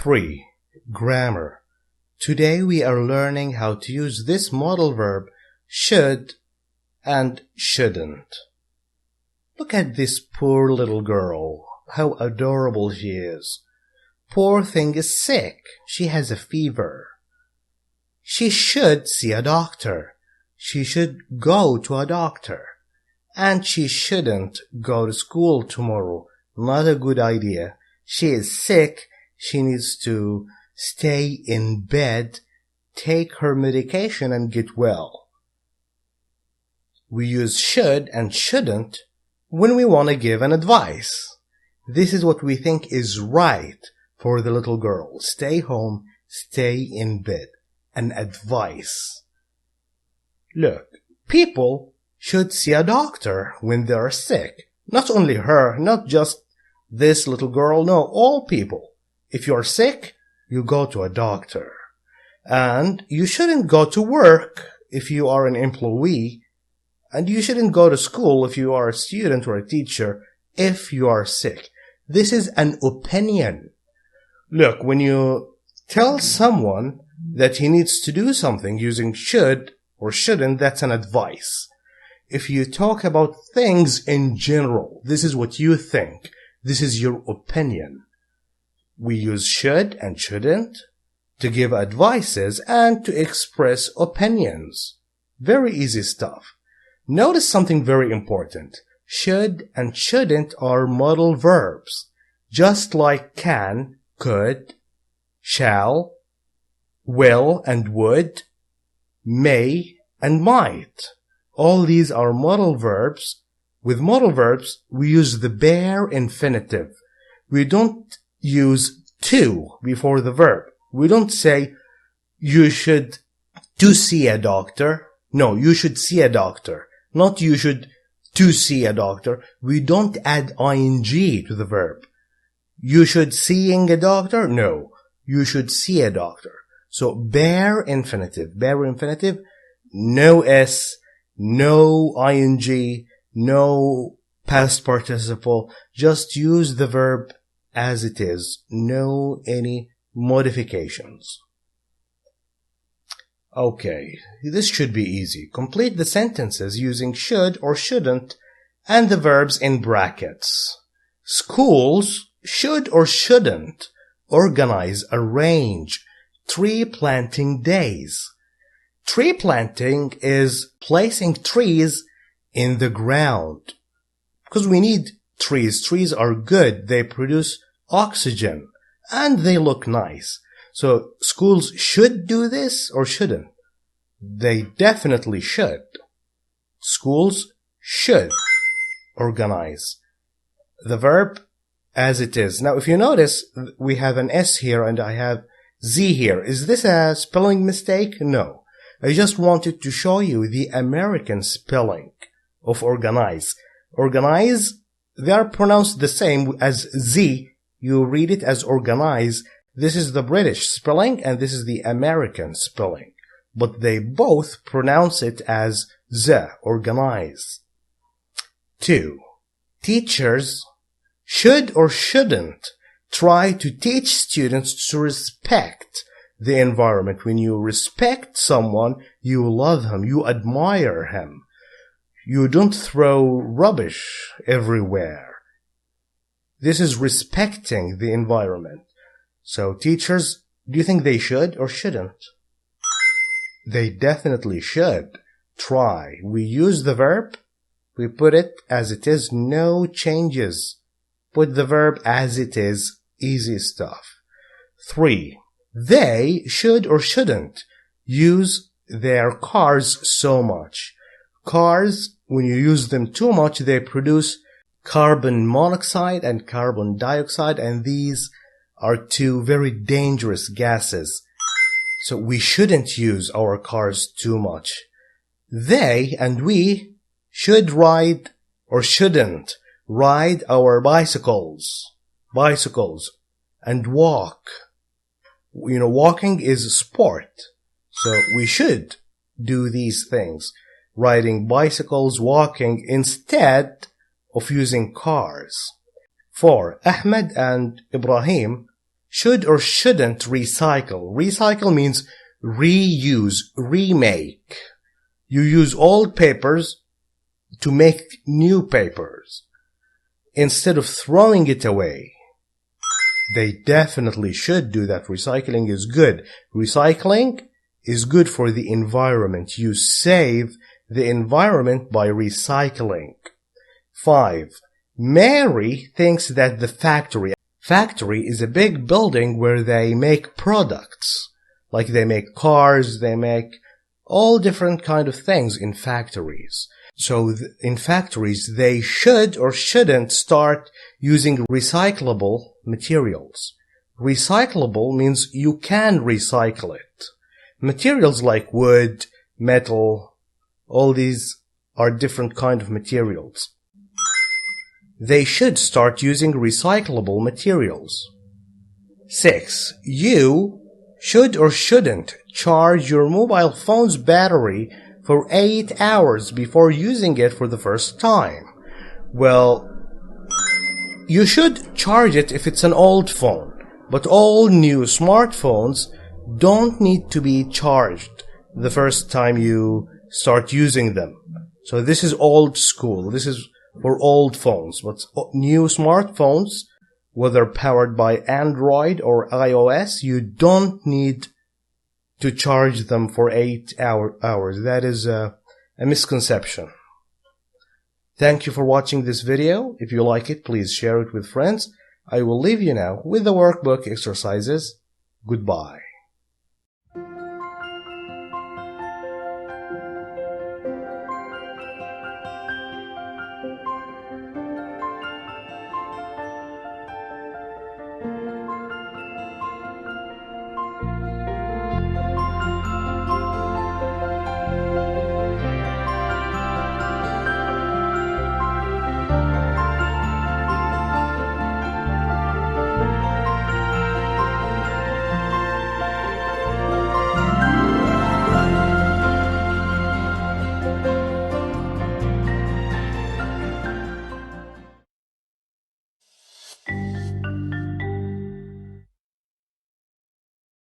3. Grammar. Today we are learning how to use this modal verb should and shouldn't. Look at this poor little girl. How adorable she is. Poor thing is sick. She has a fever. She should see a doctor. She should go to a doctor. And she shouldn't go to school tomorrow. Not a good idea. She is sick. She needs to stay in bed, take her medication and get well. We use should and shouldn't when we want to give an advice. This is what we think is right for the little girl. Stay home, stay in bed. An advice. Look, people should see a doctor when they are sick. Not only her, not just this little girl, no, all people. If you're sick, you go to a doctor. And you shouldn't go to work if you are an employee. And you shouldn't go to school if you are a student or a teacher if you are sick. This is an opinion. Look, when you tell someone that he needs to do something using should or shouldn't, that's an advice. If you talk about things in general, this is what you think. This is your opinion. We use should and shouldn't to give advices and to express opinions. Very easy stuff. Notice something very important. Should and shouldn't are modal verbs, just like can, could, shall, will and would, may and might. All these are modal verbs. With modal verbs, we use the bare infinitive. We don't use to before the verb. We don't say, you should to see a doctor. No, you should see a doctor. Not you should to see a doctor. We don't add ing to the verb. You should seeing a doctor? No, you should see a doctor. So bare infinitive, no s, no ing, no past participle. Just use the verb as it is. No any modifications. Okay, this should be easy. Complete the sentences using should or shouldn't and the verbs in brackets. Schools should or shouldn't organize, arrange tree planting days. Tree planting is placing trees in the ground. Because we need trees. Trees are good. They produce oxygen and they look nice. So schools should do this or shouldn't? They definitely should. Schools should organize. The verb as it is. Now, if you notice, we have an S here and I have Z here. Is this a spelling mistake? No. I just wanted to show you the American spelling of organize. Organize, they are pronounced the same as Z. You read it as organize. This is the British spelling and this is the American spelling. But they both pronounce it as Z, organize. 2. Teachers should or shouldn't try to teach students to respect the environment. When you respect someone, you love him, you admire him. You don't throw rubbish everywhere. This is respecting the environment. So teachers, do you think they should or shouldn't? They definitely should try. We use the verb. We put it as it is. No changes. Put the verb as it is. Easy stuff. 3. They should or shouldn't use their cars so much. Cars, when you use them too much, they produce carbon monoxide and carbon dioxide, and these are two very dangerous gases. So we shouldn't use our cars too much. They and we should ride or shouldn't ride our bicycles and walk. You know, walking is a sport. So we should do these things. Riding bicycles, walking, instead of using cars. 4. Ahmed and Ibrahim should or shouldn't recycle. Recycle means reuse, remake. You use old papers to make new papers instead of throwing it away. They definitely should do that. Recycling is good. Recycling is good for the environment. You save the environment by recycling. 5. Mary thinks that the factory is a big building where they make products. Like they make cars, they make all different kind of things in factories. So in factories, they should or shouldn't start using recyclable materials. Recyclable means you can recycle it. Materials like wood, metal, all these are different kind of materials. They should start using recyclable materials. 6. You should or shouldn't charge your mobile phone's battery for 8 hours before using it for the first time. Well, you should charge it if it's an old phone, but all new smartphones don't need to be charged the first time you start using them. So this is old school. This is for old phones, but new smartphones, whether powered by Android or iOS, you don't need to charge them for 8 hours. That is a misconception. Thank you for watching this video. If you like it, please share it with friends. I will leave you now with the workbook exercises. Goodbye.